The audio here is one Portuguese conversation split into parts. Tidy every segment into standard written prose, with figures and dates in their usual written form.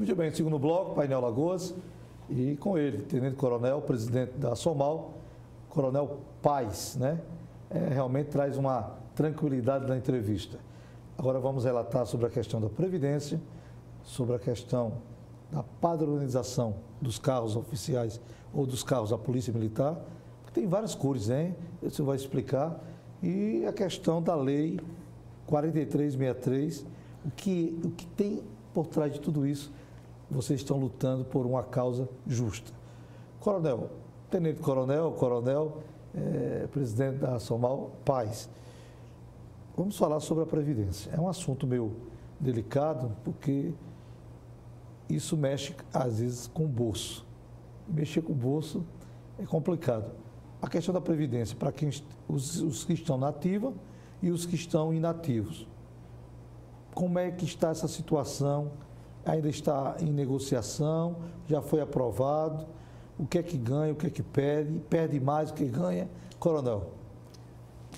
Muito bem, segundo bloco, painel Lagoas, e com ele, Tenente Coronel, presidente da SOMAL, Coronel Paes, né? Realmente traz uma tranquilidade na entrevista. Agora vamos relatar sobre a questão da Previdência, sobre a questão da padronização dos carros oficiais ou dos carros da Polícia Militar, que tem várias cores, hein? Você vai explicar. E a questão da Lei 4363, o que tem por trás de tudo isso. Vocês estão lutando por uma causa justa. Coronel, Tenente Coronel, presidente da SOMAL, Paes. Vamos falar sobre a Previdência. É um assunto meio delicado, porque isso mexe, às vezes, com o bolso. Mexer com o bolso é complicado. A questão da Previdência, para quem, os que estão na ativa e os que estão inativos. Como é que está essa situação? Ainda está em negociação? Já foi aprovado? O que é que ganha? O que é que perde? Perde mais do que ganha? Coronel.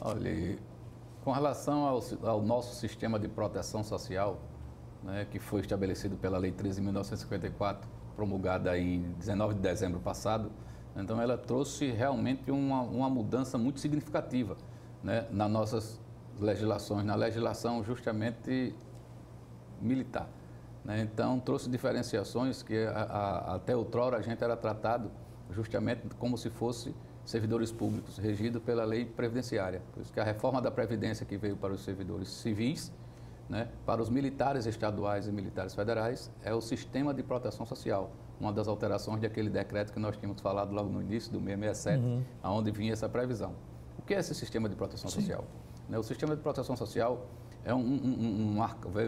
Olha, com relação ao nosso sistema de proteção social, né, que foi estabelecido pela Lei 13.954, promulgada em 19 de dezembro passado, então ela trouxe realmente uma mudança muito significativa, né, nas nossas legislações, na legislação justamente militar. Né? Então trouxe diferenciações que até outrora a gente era tratado justamente como se fosse servidores públicos, regido pela lei previdenciária. Por isso que a reforma da Previdência que veio para os servidores civis, né, para os militares estaduais e militares federais, é o sistema de proteção social, uma das alterações daquele decreto que nós tínhamos falado logo no início, do 667, onde vinha essa previsão. O que é esse sistema de proteção social? Né, o sistema de proteção social é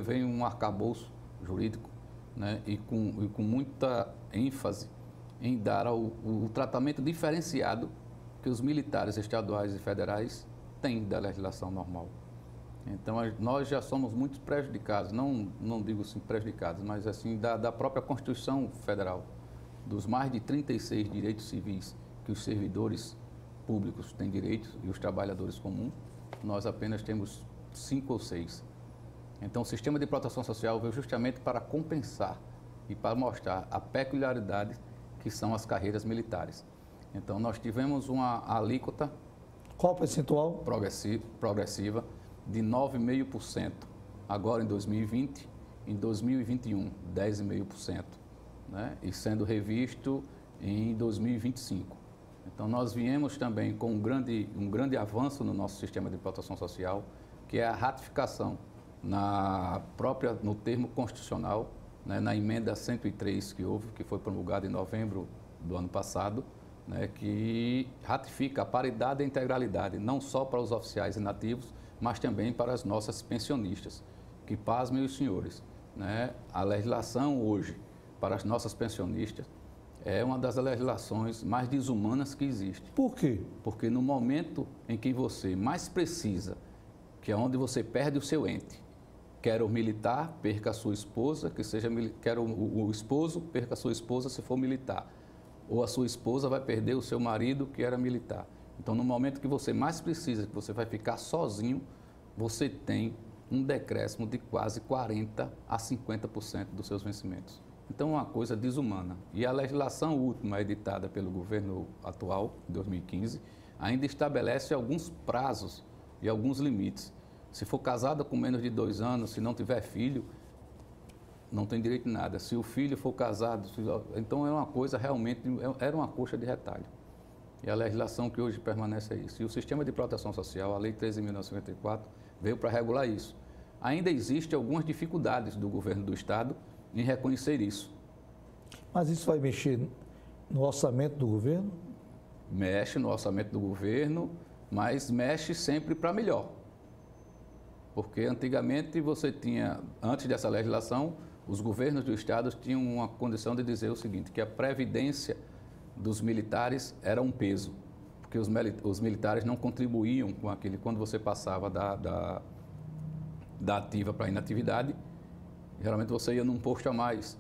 vem um arcabouço jurídico, né, e com muita ênfase em dar o tratamento diferenciado que os militares estaduais e federais têm da legislação normal. Então, nós já somos muito prejudicados, não digo assim prejudicados, mas assim da própria Constituição Federal, dos mais de 36 direitos civis que os servidores públicos têm direitos e os trabalhadores comuns, nós apenas temos 5 ou 6. Então, o sistema de proteção social veio justamente para compensar e para mostrar a peculiaridade que são as carreiras militares. Então, nós tivemos uma alíquota... Qual percentual? Progressiva de 9,5%. Agora, em 2020, em 2021, 10,5%. Né? E sendo revisto em 2025. Então, nós viemos também com um grande avanço no nosso sistema de proteção social, que é a ratificação no termo constitucional, né, na emenda 103 que foi promulgada em novembro do ano passado, né, que ratifica a paridade e a integralidade, não só para os oficiais inativos, mas também para as nossas pensionistas, que, pasmem os senhores, né, a legislação hoje para as nossas pensionistas é uma das legislações mais desumanas que existe. Por quê? Porque no momento em que você mais precisa, que é onde você perde o seu ente, quer o militar, perca a sua esposa, quer o esposo, perca a sua esposa se for militar. Ou a sua esposa vai perder o seu marido, que era militar. Então, no momento que você mais precisa, que você vai ficar sozinho, você tem um decréscimo de quase 40% a 50% dos seus vencimentos. Então, é uma coisa desumana. E a legislação última, editada pelo governo atual, em 2015, ainda estabelece alguns prazos e alguns limites. Se for casada com menos de 2 anos, se não tiver filho, não tem direito a nada. Se o filho for casado, então é uma coisa realmente, era uma coxa de retalho. E a legislação que hoje permanece é isso. E o sistema de proteção social, a Lei 13.954, veio para regular isso. Ainda existem algumas dificuldades do governo do Estado em reconhecer isso. Mas isso vai mexer no orçamento do governo? Mexe no orçamento do governo, mas mexe sempre para melhor. Porque antigamente você tinha, antes dessa legislação, os governos do Estado tinham uma condição de dizer o seguinte, que a previdência dos militares era um peso, porque os militares não contribuíam com aquele, quando você passava da ativa para a inatividade, geralmente você ia num posto a mais,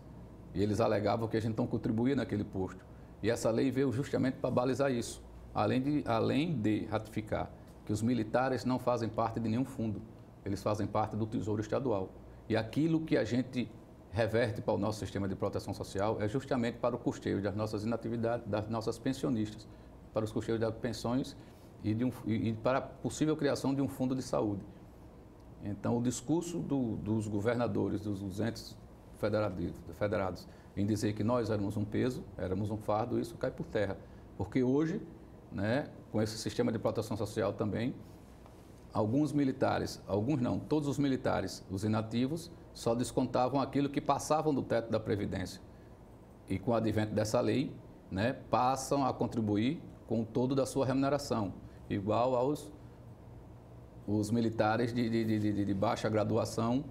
e eles alegavam que a gente não contribuía naquele posto. E essa lei veio justamente para balizar isso, além de ratificar que os militares não fazem parte de nenhum fundo, eles fazem parte do Tesouro Estadual. E aquilo que a gente reverte para o nosso sistema de proteção social é justamente para o custeio das nossas inatividades, das nossas pensionistas, para os custeios das pensões e para a possível criação de um fundo de saúde. Então, o discurso dos governadores, dos entes federados, em dizer que nós éramos um peso, éramos um fardo, isso cai por terra. Porque hoje, né, com esse sistema de proteção social também, alguns militares, alguns não, todos os militares, os inativos, só descontavam aquilo que passavam do teto da Previdência. E com o advento dessa lei, né, passam a contribuir com o todo da sua remuneração, igual aos os militares de baixa graduação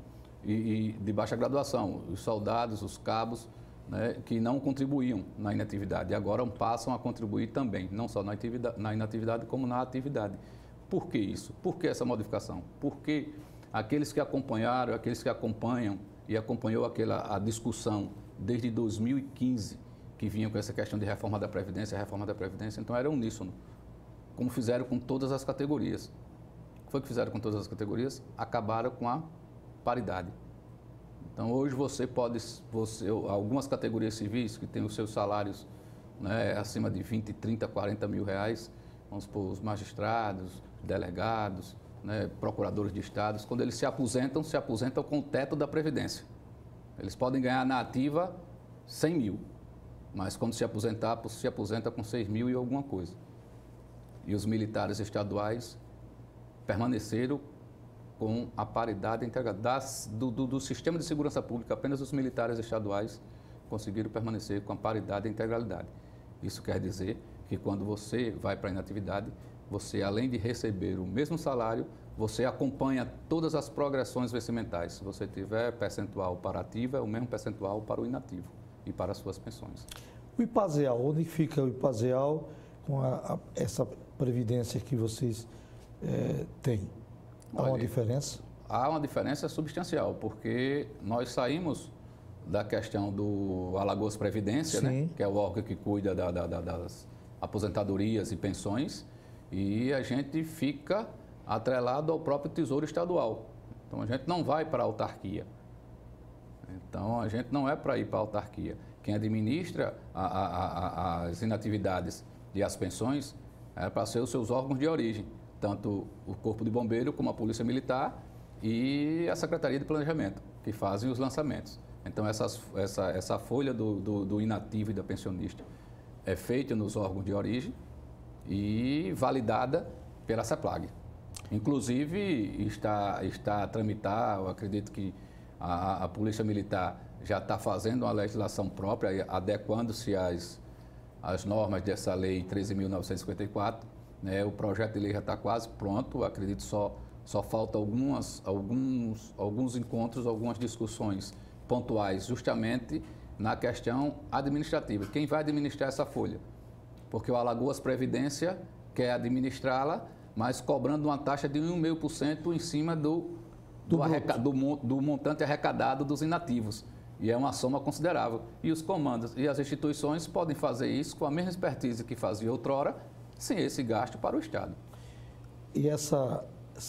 e de baixa graduação, os soldados, os cabos, né, que não contribuíam na inatividade e agora passam a contribuir também, não só na inatividade como na atividade. Por que isso? Por que essa modificação? Porque aqueles que acompanharam, aqueles que acompanham e acompanhou a discussão desde 2015, que vinham com essa questão de reforma da Previdência, então era uníssono, como fizeram com todas as categorias. O que foi que fizeram com todas as categorias? Acabaram com a paridade. Então, hoje algumas categorias civis que têm os seus salários, né, acima de 20, 30, 40 mil reais, vamos supor, os magistrados, delegados, né, procuradores de estados, quando eles se aposentam com o teto da Previdência. Eles podem ganhar na ativa 100 mil, mas quando se aposenta com 6 mil e alguma coisa. E os militares estaduais permaneceram com a paridade integrada do sistema de segurança pública. Apenas os militares estaduais conseguiram permanecer com a paridade e integralidade. Isso quer dizer que quando você vai para a inatividade, você, além de receber o mesmo salário, você acompanha todas as progressões vencimentais. Se você tiver percentual para ativa, é o mesmo percentual para o inativo e para as suas pensões. O IPASEAL, onde fica o IPASEAL com essa previdência que vocês têm? Há uma diferença? Há uma diferença substancial, porque nós saímos da questão do Alagoas Previdência, né, que é o órgão que cuida das aposentadorias e pensões, e a gente fica atrelado ao próprio Tesouro Estadual. Então, a gente não vai para a autarquia. Então, a gente não é para ir para a autarquia. Quem administra as inatividades e as pensões é para ser os seus órgãos de origem, tanto o Corpo de Bombeiro como a Polícia Militar e a Secretaria de Planejamento, que fazem os lançamentos. Então, essa folha do inativo e da pensionista é feita nos órgãos de origem e validada pela CEPLAG. Inclusive, está a tramitar, eu acredito que a Polícia Militar já está fazendo uma legislação própria, adequando-se às normas dessa Lei 13.954, né? O projeto de lei já está quase pronto, acredito só falta alguns encontros, algumas discussões pontuais, justamente na questão administrativa. Quem vai administrar essa folha? Porque o Alagoas Previdência quer administrá-la, mas cobrando uma taxa de 1,5% em cima do montante arrecadado dos inativos. E é uma soma considerável. E os comandos e as instituições podem fazer isso com a mesma expertise que fazia outrora, sem esse gasto para o Estado. E essa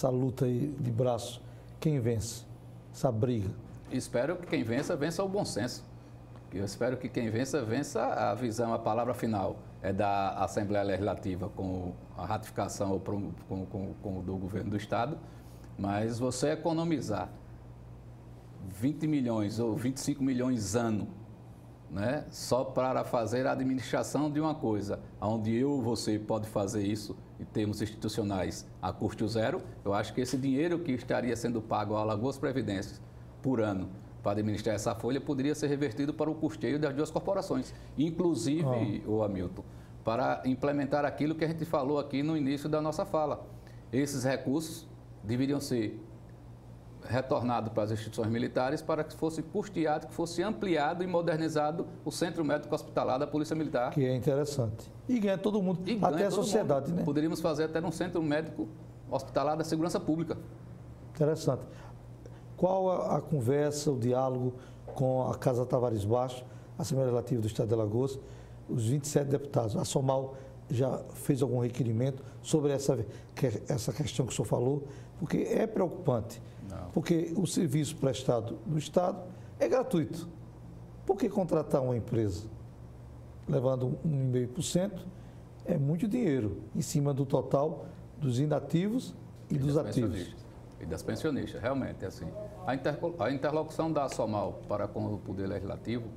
luta aí de braço, quem vence? Essa briga? Espero que quem vença o bom senso. Eu espero que quem vença a visão, a palavra final é da Assembleia Legislativa com a ratificação do governo do Estado, mas você economizar 20 milhões ou 25 milhões ano, né, só para fazer a administração de uma coisa, onde eu ou você pode fazer isso em termos institucionais a custo zero, eu acho que esse dinheiro que estaria sendo pago ao Alagoas Previdência por ano para administrar essa folha poderia ser revertido para o custeio das duas corporações, inclusive, o Hamilton, para implementar aquilo que a gente falou aqui no início da nossa fala. Esses recursos deveriam ser retornado para as instituições militares para que fosse custeado, que fosse ampliado e modernizado o Centro Médico Hospitalar da Polícia Militar. Que é interessante. E ganha todo mundo, até a sociedade, né? Poderíamos fazer até num Centro Médico Hospitalar da Segurança Pública. Interessante. Qual a conversa, o diálogo com a Casa Tavares Baixo, a Assembleia Legislativa do Estado de Alagoas, os 27 deputados? A SOMAL já fez algum requerimento sobre essa questão que o senhor falou? Porque é preocupante. Não. Porque o serviço prestado no Estado é gratuito. Por que contratar uma empresa? Levando 1,5% é muito dinheiro em cima do total dos inativos e dos ativos. E das pensionistas, realmente é assim. A interlocução da ASOMAL para com o Poder Legislativo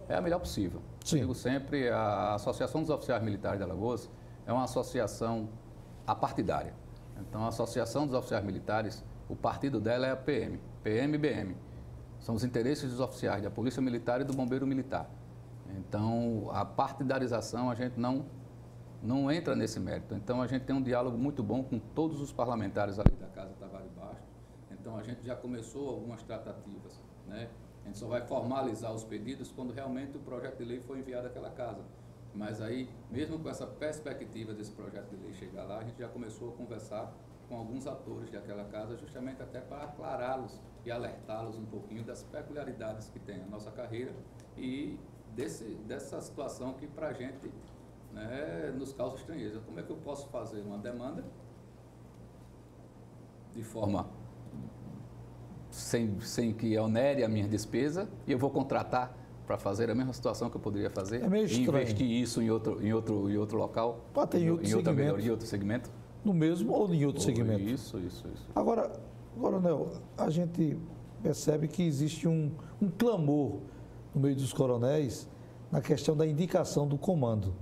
é a melhor possível. Sim. Digo sempre, a Associação dos Oficiais Militares de Alagoas é uma associação apartidária. Então, a Associação dos Oficiais Militares, o partido dela é a PM, PMBM. São os interesses dos oficiais da Polícia Militar e do Bombeiro Militar. Então, a partidarização, a gente não entra nesse mérito. Então, a gente tem um diálogo muito bom com todos os parlamentares ali da Casa Tavares Baixo. Então, a gente já começou algumas tratativas, né? A gente só vai formalizar os pedidos quando realmente o projeto de lei for enviado àquela casa. Mas aí, mesmo com essa perspectiva desse projeto de lei chegar lá, a gente já começou a conversar com alguns atores daquela casa, justamente até para aclará-los e alertá-los um pouquinho das peculiaridades que tem a nossa carreira e dessa situação que para a gente, né, nos causa estranheza. Como é que eu posso fazer uma demanda de forma sem que onere a minha despesa e eu vou contratar para fazer a mesma situação que eu poderia fazer e investir isso em outro local, em outro segmento? No mesmo ou em outro segmento? Isso. Agora, Coronel, a gente percebe que existe um clamor no meio dos coronéis na questão da indicação do comando.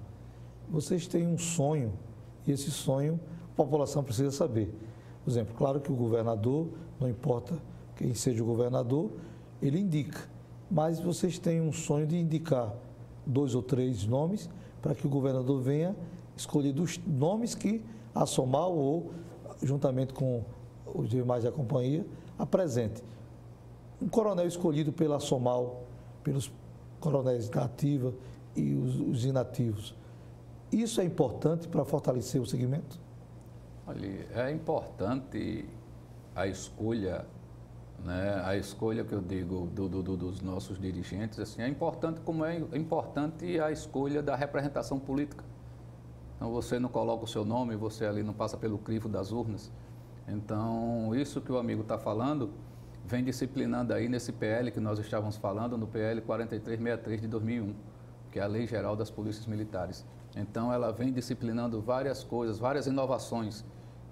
Vocês têm um sonho e esse sonho a população precisa saber. Por exemplo, claro que o governador, não importa quem seja o governador, ele indica. Mas vocês têm um sonho de indicar 2 ou 3 nomes para que o governador venha escolher dos nomes que a ASOMAL ou, juntamente com os demais da companhia, apresente. Um coronel escolhido pela ASOMAL, pelos coronéis da ativa e os inativos. Isso é importante para fortalecer o segmento? Olha, é importante a escolha, né? A escolha que eu digo dos nossos dirigentes, assim, é importante como é importante a escolha da representação política. Então, você não coloca o seu nome, você ali não passa pelo crivo das urnas. Então, isso que o amigo está falando vem disciplinando aí nesse PL que nós estávamos falando, no PL 4363 de 2001, que é a Lei Geral das Polícias Militares. Então, ela vem disciplinando várias coisas, várias inovações,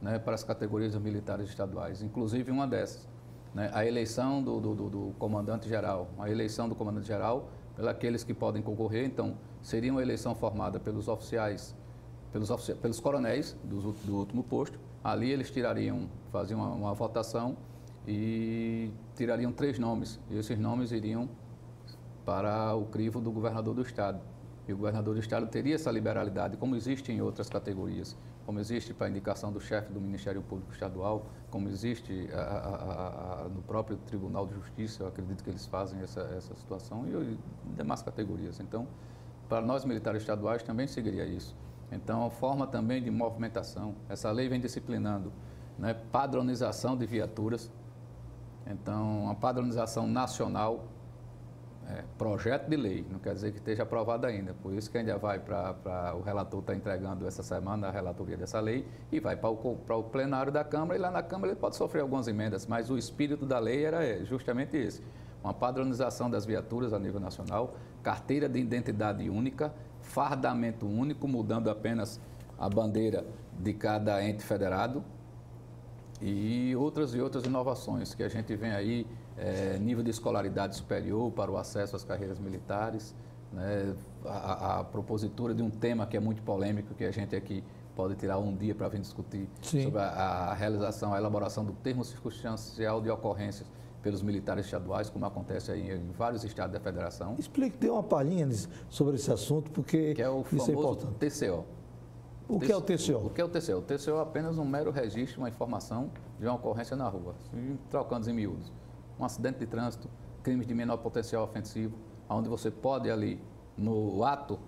né, para as categorias militares estaduais, inclusive uma dessas, né, a eleição do comandante-geral. A eleição do comandante-geral, pelos que podem concorrer, então, seria uma eleição formada pelos oficiais, pelos coronéis do último posto. Ali eles faziam uma votação e tirariam 3 nomes. E esses nomes iriam para o crivo do governador do estado. E o governador do estado teria essa liberalidade, como existe em outras categorias, como existe para a indicação do chefe do Ministério Público Estadual, como existe no próprio Tribunal de Justiça. Eu acredito que eles fazem essa situação e demais categorias. Então, para nós militares estaduais também seguiria isso. Então, a forma também de movimentação, essa lei vem disciplinando, né, padronização de viaturas. Então, a padronização nacional, projeto de lei, não quer dizer que esteja aprovado ainda. Por isso que ainda vai o relator está entregando essa semana a relatoria dessa lei e vai para o plenário da Câmara, e lá na Câmara ele pode sofrer algumas emendas, mas o espírito da lei era justamente esse. Uma padronização das viaturas a nível nacional, carteira de identidade única, fardamento único, mudando apenas a bandeira de cada ente federado e outras inovações que a gente vem aí, nível de escolaridade superior para o acesso às carreiras militares, né, a propositura de um tema que é muito polêmico, que a gente aqui pode tirar um dia para vir discutir. Sim. Sobre a elaboração do termo circunstancial de ocorrências pelos militares estaduais, como acontece aí em vários estados da federação. Explique, dê uma palhinha sobre esse assunto, porque que é o famoso TCO. O que é o TCO? O que é o TCO? O TCO é apenas um mero registro, uma informação de uma ocorrência na rua, trocando em miúdos. Um acidente de trânsito, crimes de menor potencial ofensivo, onde você pode ali, no ato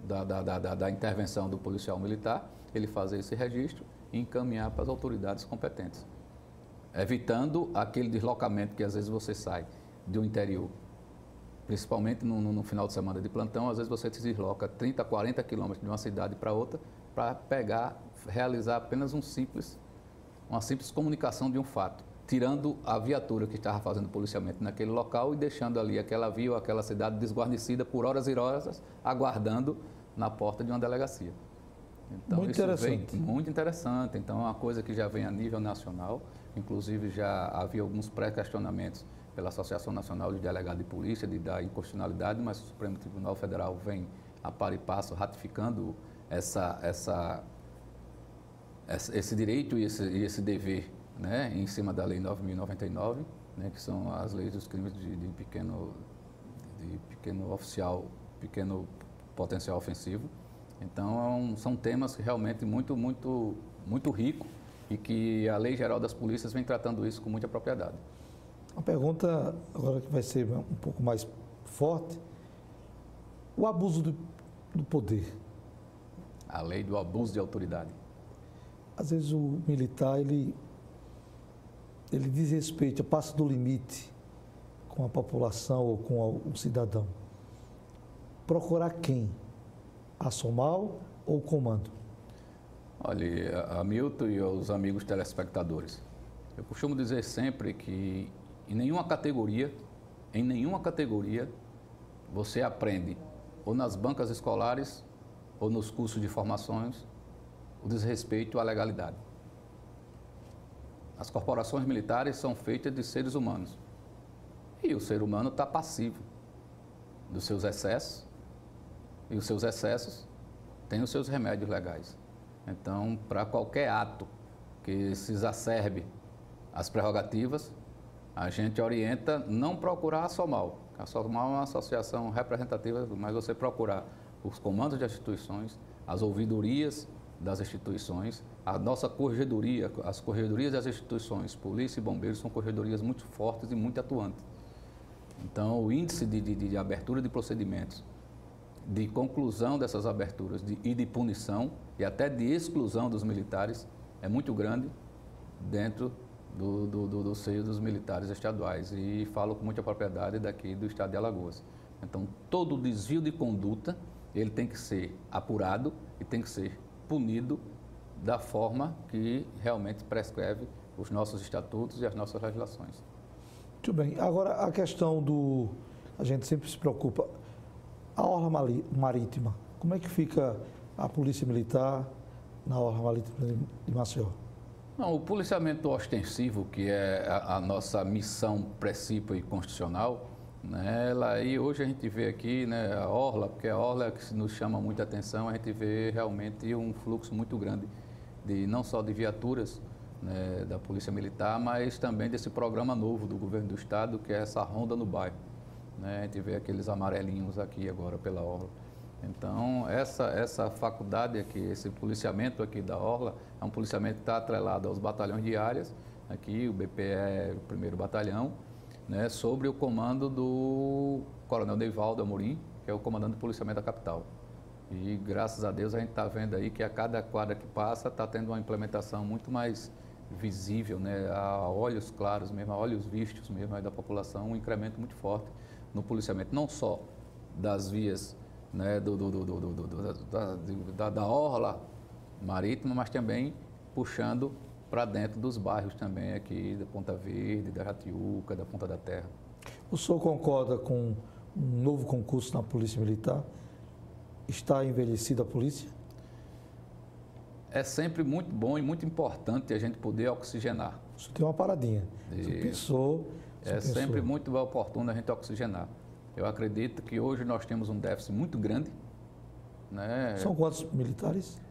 da intervenção do policial militar, ele fazer esse registro e encaminhar para as autoridades competentes, evitando aquele deslocamento que às vezes você sai do interior, principalmente no final de semana de plantão. Às vezes você se desloca 30, 40 quilômetros de uma cidade para outra para realizar apenas uma simples comunicação de um fato. tirando a viatura que estava fazendo policiamento naquele local e deixando ali aquela via ou aquela cidade desguarnecida por horas e horas, aguardando na porta de uma delegacia. Então, muito interessante. Muito interessante. Então, é uma coisa que já vem a nível nacional. Inclusive, já havia alguns pré-questionamentos pela Associação Nacional de Delegados de Polícia da inconstitucionalidade, mas o Supremo Tribunal Federal vem a par e passo ratificando esse direito e esse dever, né, em cima da Lei 9.099, né, que são as leis dos crimes de pequeno oficial, pequeno potencial ofensivo. Então, são temas realmente muito ricos e que a Lei Geral das Polícias vem tratando isso com muita propriedade. Uma pergunta agora que vai ser um pouco mais forte. O abuso do poder. A lei do abuso de autoridade. Às vezes o militar, ele desrespeita, passa do limite com a população ou com o cidadão. Procurar quem? A SOMAL ou o comando? Olha, Hamilton e os amigos telespectadores, eu costumo dizer sempre que em nenhuma categoria, você aprende, ou nas bancas escolares, ou nos cursos de formações, o desrespeito à legalidade. As corporações militares são feitas de seres humanos. E o ser humano está passivo dos seus excessos, e os seus excessos têm os seus remédios legais. Então, para qualquer ato que se exacerbe as prerrogativas, a gente orienta não procurar a SOMAL. A SOMAL é uma associação representativa, mas você procurar os comandos de instituições, as ouvidorias das instituições, a nossa corregedoria, as corregedorias das instituições, polícia e bombeiros, são corregedorias muito fortes e muito atuantes. Então, o índice de abertura de procedimentos, de conclusão dessas aberturas e de punição e até de exclusão dos militares é muito grande dentro do seio dos militares estaduais. E falo com muita propriedade daqui do estado de Alagoas. Então, todo desvio de conduta, ele tem que ser apurado e tem que ser punido da forma que realmente prescreve os nossos estatutos e as nossas legislações. Muito bem. Agora, a questão a gente sempre se preocupa, a orla marítima, como é que fica a Polícia Militar na orla marítima de Maceió? Não, o policiamento ostensivo, que é a nossa missão, princípio e constitucional, né, aí hoje a gente vê aqui, né, a orla, porque a orla é que nos chama muita atenção, a gente vê realmente um fluxo muito grande, não só de viaturas, né, da Polícia Militar, mas também desse programa novo do governo do estado, que é essa ronda no bairro. Né, a gente vê aqueles amarelinhos aqui agora pela orla. Então, essa faculdade aqui, esse policiamento aqui da orla, é um policiamento que está atrelado aos batalhões de áreas, aqui o BPE, o 1º Batalhão, né, sobre o comando do Coronel Neivaldo Amorim, que é o comandante do policiamento da capital. E graças a Deus a gente está vendo aí que a cada quadra que passa está tendo uma implementação muito mais visível, né, a olhos claros mesmo, a olhos vistos mesmo aí da população, um incremento muito forte no policiamento, não só das vias, né, da orla marítima, mas também puxando para dentro dos bairros também aqui, da Ponta Verde, da Jatiuca, da Ponta da Terra. O senhor concorda com um novo concurso na Polícia Militar? Está envelhecida a polícia? É sempre muito bom e muito importante a gente poder oxigenar. Isso tem uma paradinha. Sempre muito oportuno a gente oxigenar. Eu acredito que hoje nós temos um déficit muito grande. Né? São quantos militares?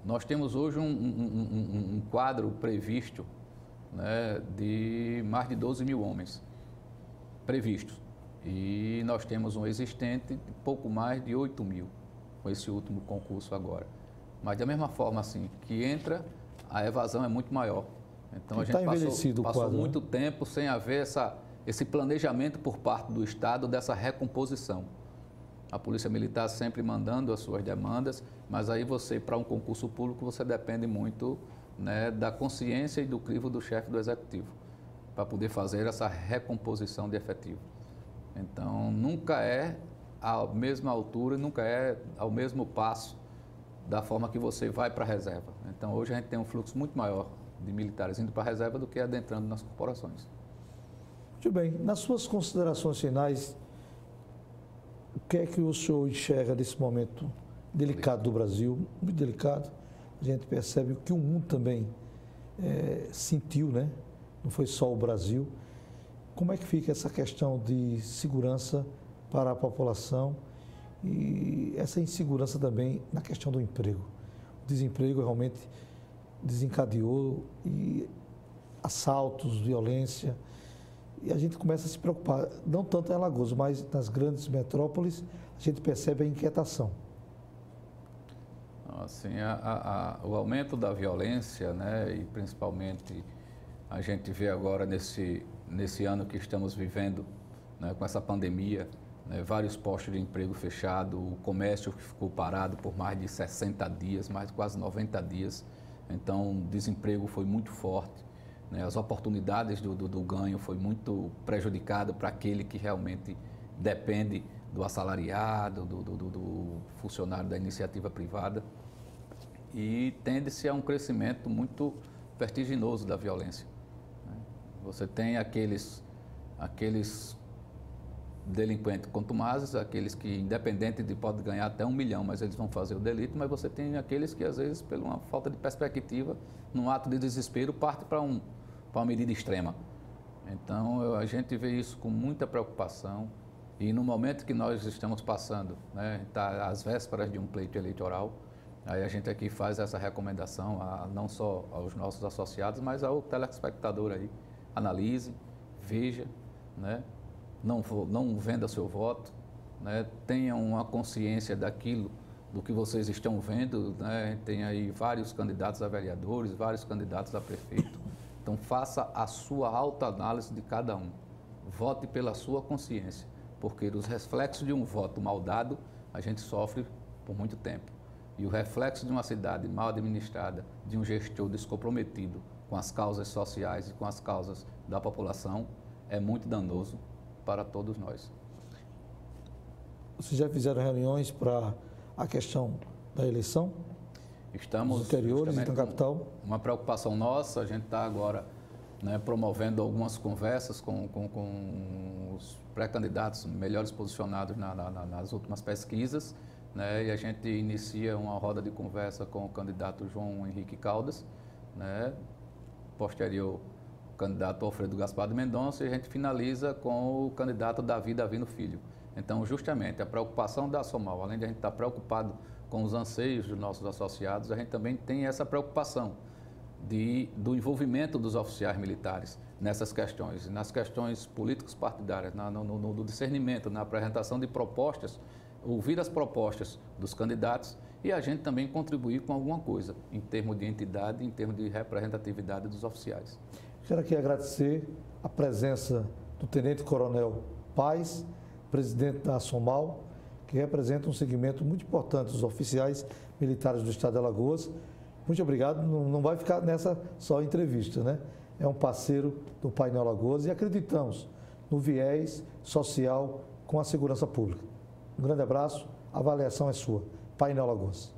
Nós temos hoje um quadro previsto, né, de mais de 12 mil homens previstos. E nós temos um existente de pouco mais de 8 mil, com esse último concurso agora. Mas da mesma forma assim, que entra, a evasão é muito maior. Então a gente passou muito tempo sem haver esse planejamento por parte do Estado dessa recomposição. A Polícia Militar sempre mandando as suas demandas, mas aí você, para um concurso público, você depende muito, né, da consciência e do crivo do chefe do Executivo, para poder fazer essa recomposição de efetivo. Então, nunca é à mesma altura, nunca é ao mesmo passo da forma que você vai para a reserva. Então, hoje a gente tem um fluxo muito maior de militares indo para a reserva do que adentrando nas corporações. Muito bem. Nas suas considerações finais, o que é que o senhor enxerga desse momento delicado do Brasil, muito delicado? A gente percebe que o mundo também sentiu, né? Não foi só o Brasil. Como é que fica essa questão de segurança para a população e essa insegurança também na questão do emprego? O desemprego realmente desencadeou e assaltos, violência, e a gente começa a se preocupar, não tanto em Alagoas, mas nas grandes metrópoles, a gente percebe a inquietação. Assim, o aumento da violência, né, e principalmente a gente vê agora nesse ano que estamos vivendo, né, com essa pandemia, né, vários postos de emprego fechados, o comércio que ficou parado por mais de 60 dias, mais de quase 90 dias. Então, o desemprego foi muito forte, né, as oportunidades do ganho foi muito prejudicado para aquele que realmente depende do assalariado, do funcionário da iniciativa privada. E tende-se a um crescimento muito vertiginoso da violência. Você tem aqueles delinquentes contumazes, aqueles que, independente de pode ganhar até 1 milhão, mas eles vão fazer o delito, mas você tem aqueles que, às vezes, por uma falta de perspectiva, num ato de desespero, parte para uma medida extrema. Então, a gente vê isso com muita preocupação e no momento que nós estamos passando, né, tá às vésperas de um pleito eleitoral, aí a gente aqui faz essa recomendação não só aos nossos associados, mas ao telespectador aí. Analise, veja, né? Não venda seu voto, né? Tenha uma consciência do que vocês estão vendo, né? Tem aí vários candidatos a vereadores, vários candidatos a prefeito. Então faça a sua autoanálise de cada um. Vote pela sua consciência, porque os reflexos de um voto mal dado, a gente sofre por muito tempo. E o reflexo de uma cidade mal administrada, de um gestor descomprometido com as causas sociais e com as causas da população, é muito danoso para todos nós. Vocês já fizeram reuniões para a questão da eleição? Estamos nos interiores e na capital? Uma preocupação nossa, a gente está agora, né, promovendo algumas conversas com os pré-candidatos melhores posicionados nas últimas pesquisas, né, e a gente inicia uma roda de conversa com o candidato João Henrique Caldas, né, posterior o candidato Alfredo Gaspar de Mendonça, e a gente finaliza com o candidato Davi Davino Filho. Então, justamente, a preocupação da Somal, além de a gente estar preocupado com os anseios dos nossos associados, a gente também tem essa preocupação do envolvimento dos oficiais militares nessas questões, nas questões políticos partidárias, no discernimento, na apresentação de propostas, ouvir as propostas dos candidatos e a gente também contribuir com alguma coisa em termos de entidade, em termos de representatividade dos oficiais. Quero aqui agradecer a presença do Tenente Coronel Paes, presidente da Somal, que representa um segmento muito importante dos oficiais militares do Estado de Alagoas. Muito obrigado, não vai ficar nessa só entrevista, né? É um parceiro do Painel Alagoas e acreditamos no viés social com a segurança pública. Um grande abraço, a avaliação é sua. Painel Alagoas.